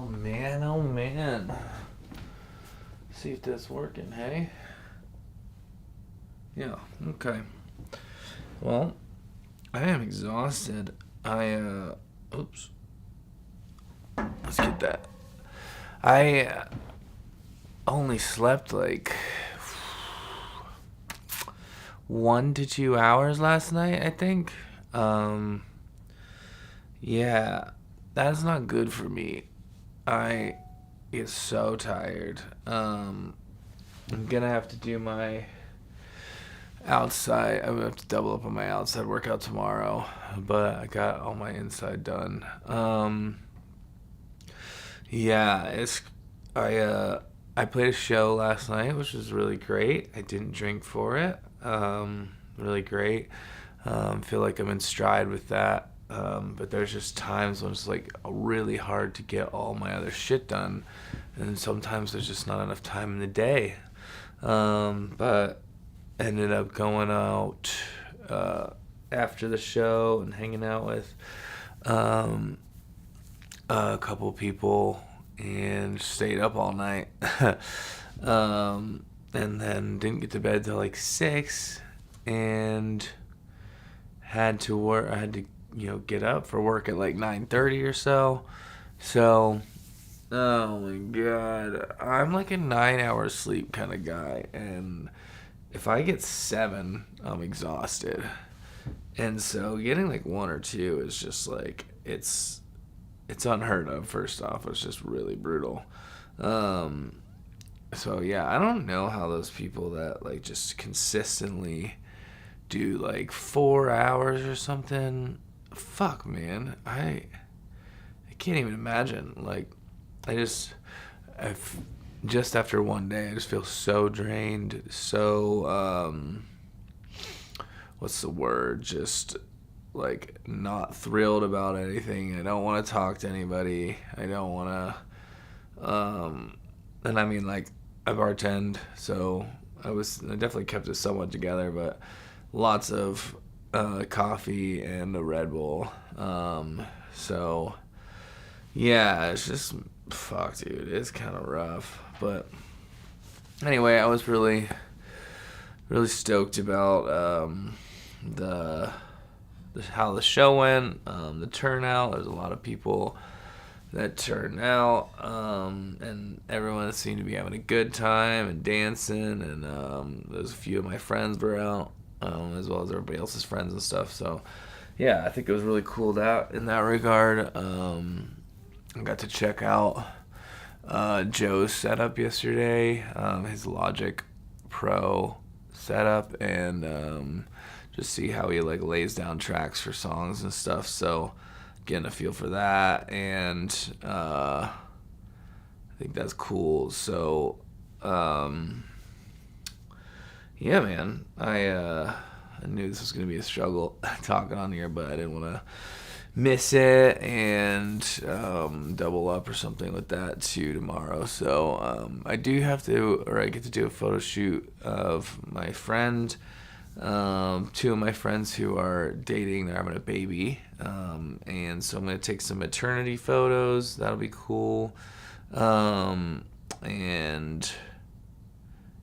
Oh man. See if that's working, hey? Yeah, okay. Well, I am exhausted. Oops. Let's get that. I only slept like 1 to 2 hours last night, I think. Um, yeah, that's not good for me. I get so tired. I'm gonna have to do my outside. I'm gonna have to double up on my outside workout tomorrow, but I got all my inside done. Yeah, it's I played a show last night, which was really great. I didn't drink for it. Really great. Feel like I'm in stride with that. But there's just times when it's like really hard to get all my other shit done, and sometimes there's just not enough time in the day. But ended up going out after the show and hanging out with um, a couple people and stayed up all night. And then didn't get to bed till like 6 and had to work. I had to, get up for work at like 9:30 or so. So, oh my god, I'm like a 9 hour sleep kind of guy, and if I get 7, I'm exhausted. And so getting like 1 or 2 is just like it's unheard of. First off, it's just really brutal. Um, so yeah, I don't know how those people that like just consistently do like 4 hours or something. Fuck, man, I can't even imagine. Like, I've just after one day, I just feel so drained, so what's the word? Just like not thrilled about anything. I don't want to talk to anybody. I don't want to. And I mean, like, I bartend, so I definitely kept it somewhat together, but lots of coffee and a Red Bull. So yeah, it's just fuck, dude. It's kind of rough, but anyway, I was really, really stoked about the how the show went, the turnout. There's a lot of people that turned out, and everyone seemed to be having a good time and dancing. And there's a few of my friends were out, as well as everybody else's friends and stuff. So, yeah, I think it was really cool that in that regard. I got to check out Joe's setup yesterday, his Logic Pro setup, and just see how he like lays down tracks for songs and stuff. So getting a feel for that, and I think that's cool. So yeah, man, I knew this was gonna be a struggle talking on here, but I didn't want to miss it and double up or something with that too tomorrow. So I get to do a photo shoot of my friend. Two of my friends who are dating, they're having a baby, and so I'm gonna take some maternity photos. That'll be cool. And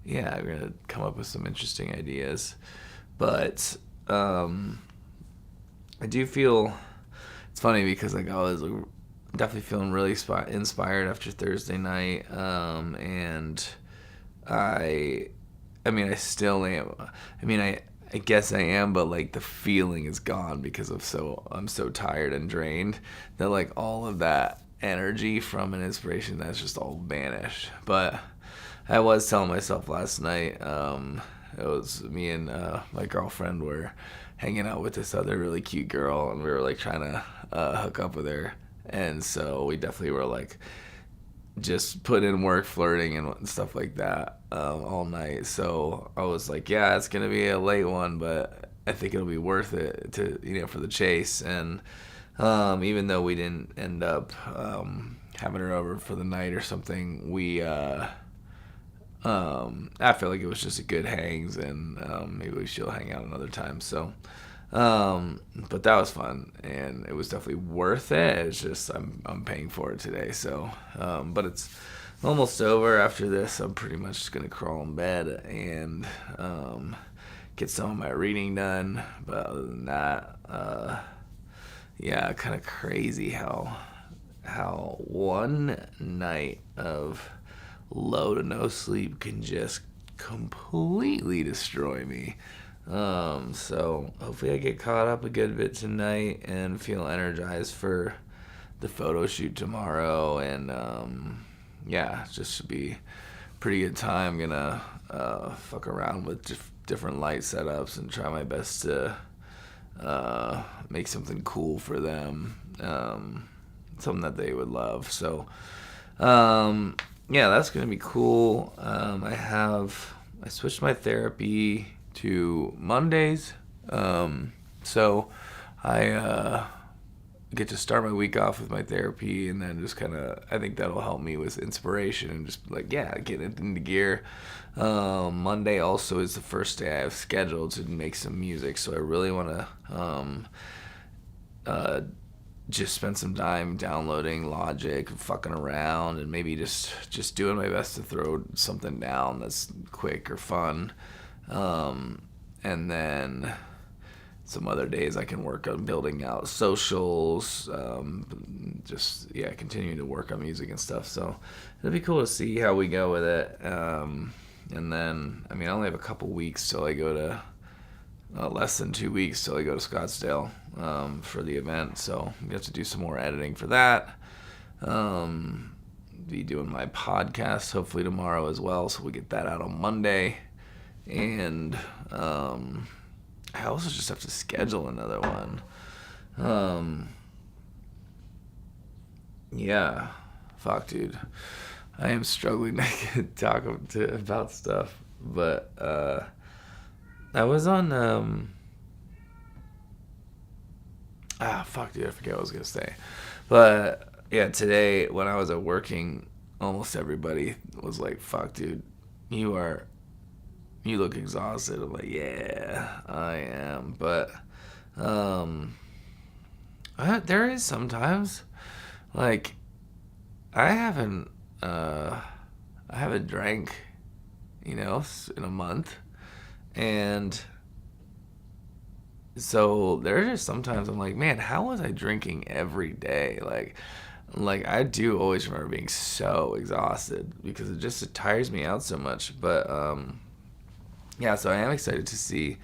yeah, I'm gonna come up with some interesting ideas, but I do feel it's funny because like I was definitely feeling really inspired after Thursday night, and I mean, I still am. I mean, I guess I am, but like the feeling is gone because I'm so tired and drained that like all of that energy from an inspiration that's just all vanished. But I was telling myself last night, it was me and my girlfriend were hanging out with this other really cute girl, and we were like trying to hook up with her, and so we definitely were like just put in work flirting and stuff like that all night. So I was like, yeah, it's gonna be a late one, but I think it'll be worth it to for the chase. And even though we didn't end up having her over for the night or something, we I felt like it was just a good hangs, and maybe she'll hang out another time. So But that was fun, and it was definitely worth it. It's just I'm paying for it today, so but it's almost over. After this, I'm pretty much just gonna crawl in bed and get some of my reading done. But other than that, yeah, kind of crazy how one night of low to no sleep can just completely destroy me. So hopefully I get caught up a good bit tonight and feel energized for the photo shoot tomorrow. And yeah, just should be a pretty good time. Gonna fuck around with different light setups and try my best to make something cool for them, something that they would love. So yeah, that's gonna be cool. I switched my therapy to Mondays, so I get to start my week off with my therapy, and then just kind of, I think that'll help me with inspiration and just like, yeah, get it into gear. Monday also is the first day I have scheduled to make some music, so I really want to just spend some time downloading Logic and fucking around, and maybe just doing my best to throw something down that's quick or fun. And then some other days I can work on building out socials, just, yeah, continuing to work on music and stuff. So it'll be cool to see how we go with it. And then, I mean, I only have a couple weeks till I go to, less than 2 weeks till I go to Scottsdale for the event. So we have to do some more editing for that. Be doing my podcast hopefully tomorrow as well, so we get that out on Monday. And I also just have to schedule another one. Yeah, fuck, dude. I am struggling to talk about stuff, but I was on fuck, dude, I forget what I was gonna say. But yeah, today when I was at working, almost everybody was like, fuck, dude, you look exhausted. I'm like, yeah, I am. But there is sometimes, like, I haven't drank, in a month, and so there's just sometimes I'm like, man, how was I drinking every day? Like I do always remember being so exhausted because it tires me out so much. But yeah, so I am excited to see.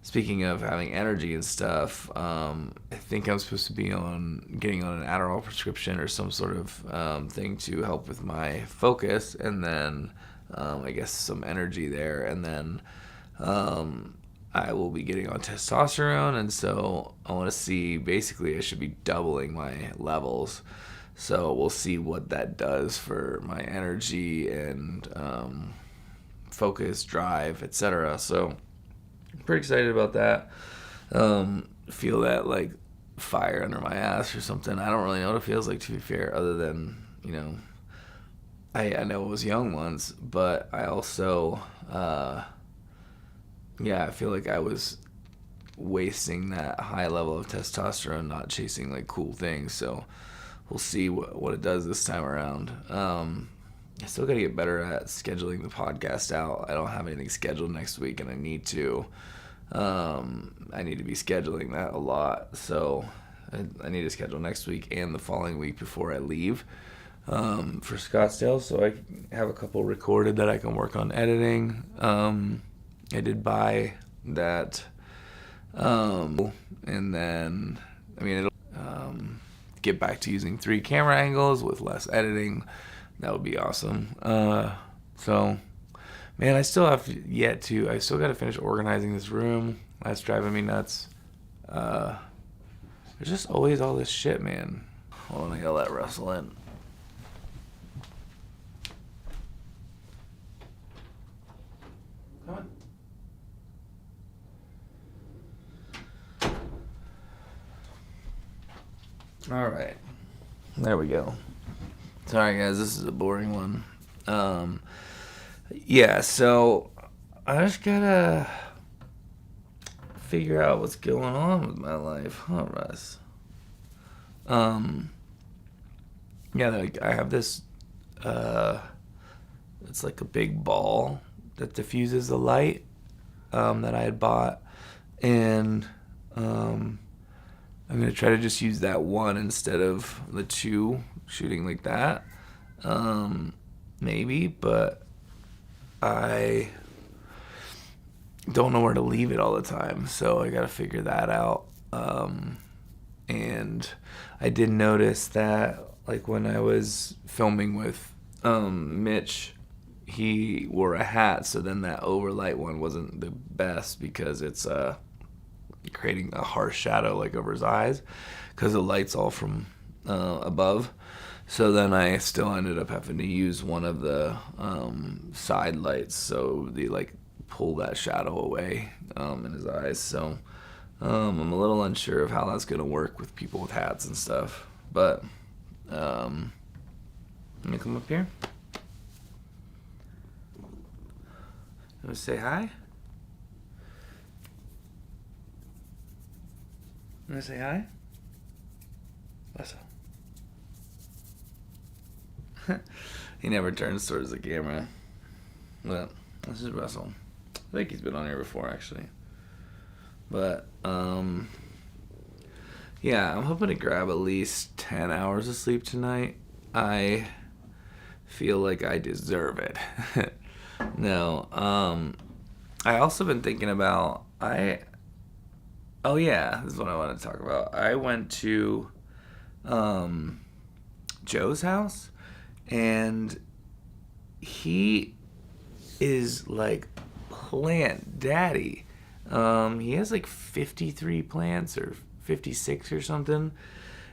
Speaking of having energy and stuff, I think I'm supposed to be getting on an Adderall prescription or some sort of thing to help with my focus, and then I guess some energy there, and then I will be getting on testosterone, and so I want to see. Basically, I should be doubling my levels. So we'll see what that does for my energy and focus, drive, etc. So I'm pretty excited about that. Feel that like fire under my ass or something. I don't really know what it feels like, to be fair, other than, I know it was young once, but I also I feel like I was wasting that high level of testosterone not chasing like cool things. So we'll see what it does this time around. I still got to get better at scheduling the podcast out. I don't have anything scheduled next week, and I need to. I need to be scheduling that a lot. So I need to schedule next week and the following week before I leave for Scottsdale, so I have a couple recorded that I can work on editing. I did buy that, and then it'll get back to using 3 camera angles with less editing. That would be awesome. So, man, I still got to finish organizing this room. That's driving me nuts. There's just always all this shit, man. Hold on, I gotta let Russell in. Come on. All right. There we go. Sorry, guys, this is a boring one. Yeah, so I just gotta figure out what's going on with my life, huh, Russ? Yeah, like I have this. It's like a big ball that diffuses the light that I had bought, and I'm gonna try to just use that one instead of the two shooting like that. Maybe, but I don't know where to leave it all the time, so I gotta figure that out. And I did notice that, like, when I was filming with Mitch, he wore a hat, so then that overlight one wasn't the best because it's creating a harsh shadow like over his eyes because the light's all from above. So then I still ended up having to use one of the side lights, so they like pull that shadow away in his eyes. So I'm a little unsure of how that's gonna work with people with hats and stuff. But let me come up here. You wanna say hi? You wanna say hi? Russell. He never turns towards the camera. But this is Russell. I think he's been on here before, actually. But yeah, I'm hoping to grab at least 10 hours of sleep tonight. I feel like I deserve it. No, I also been thinking about oh yeah, this is what I want to talk about. I went to Joe's house, and he is like plant daddy. He has like 53 plants or 56 or something,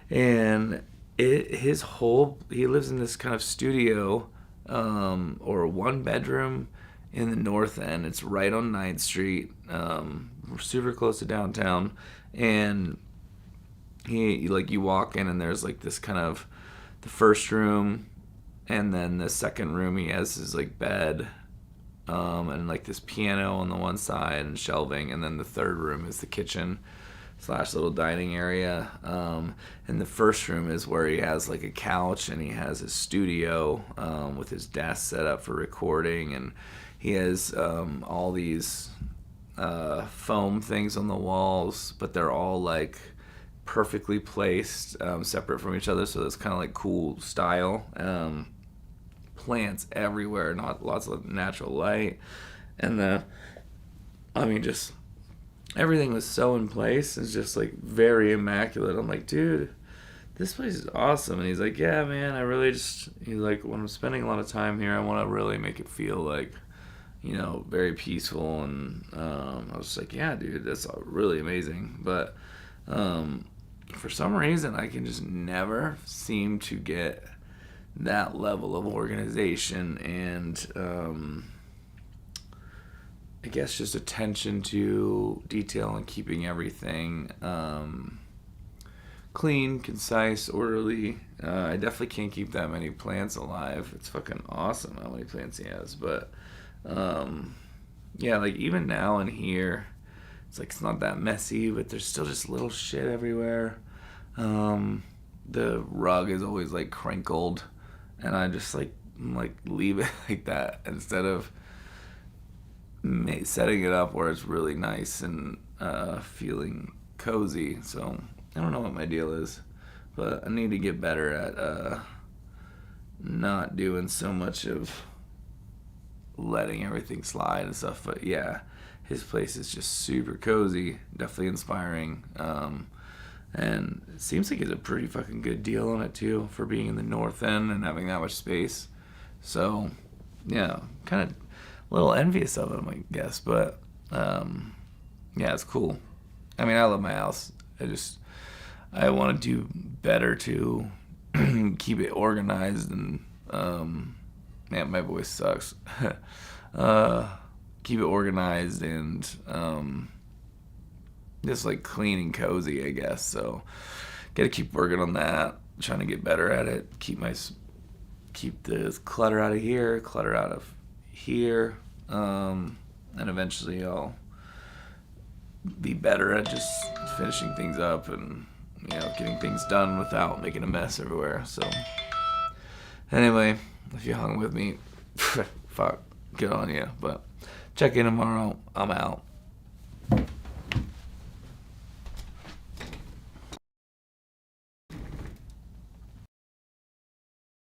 and he lives in this kind of studio or one bedroom in the north end. It's right on 9th Street. We're super close to downtown, and you walk in and there's like this kind of the first room, and then the second room he has his like bed, and like this piano on the one side and shelving, and then the third room is the kitchen / little dining area. And the first room is where he has like a couch, and he has his studio with his desk set up for recording, and he has all these foam things on the walls, but they're all like perfectly placed, separate from each other, so it's kind of like cool style. Plants everywhere, not lots of natural light, and just everything was so in place. It's just like very immaculate. I'm like, dude, this place is awesome. And he's like, yeah, man, he's like, when I'm spending a lot of time here, I want to really make it feel like, very peaceful. And I was like, yeah, dude, that's really amazing. But for some reason, I can just never seem to get that level of organization and I guess just attention to detail and keeping everything clean, concise, orderly. I definitely can't keep that many plants alive. It's fucking awesome how many plants he has. But yeah, like even now in here, it's like it's not that messy, but there's still just little shit everywhere. The rug is always like crinkled, and I just like leave it like that instead of setting it up where it's really nice and feeling cozy. So I don't know what my deal is, but I need to get better at not doing so much of letting everything slide and stuff. But yeah, his place is just super cozy, definitely inspiring, and it seems like it's a pretty fucking good deal on it too for being in the north end and having that much space. So yeah, kind of a little envious of him, I guess, but yeah, it's cool. I mean, I love my house. I want to do better to keep it organized and man, my voice sucks. Keep it organized and just like clean and cozy, I guess. So gotta keep working on that, trying to get better at it. Keep the clutter out of here, clutter out of here, and eventually I'll be better at just finishing things up and getting things done without making a mess everywhere. So anyway, if you hung with me, fuck, good on you. But check in tomorrow. I'm out.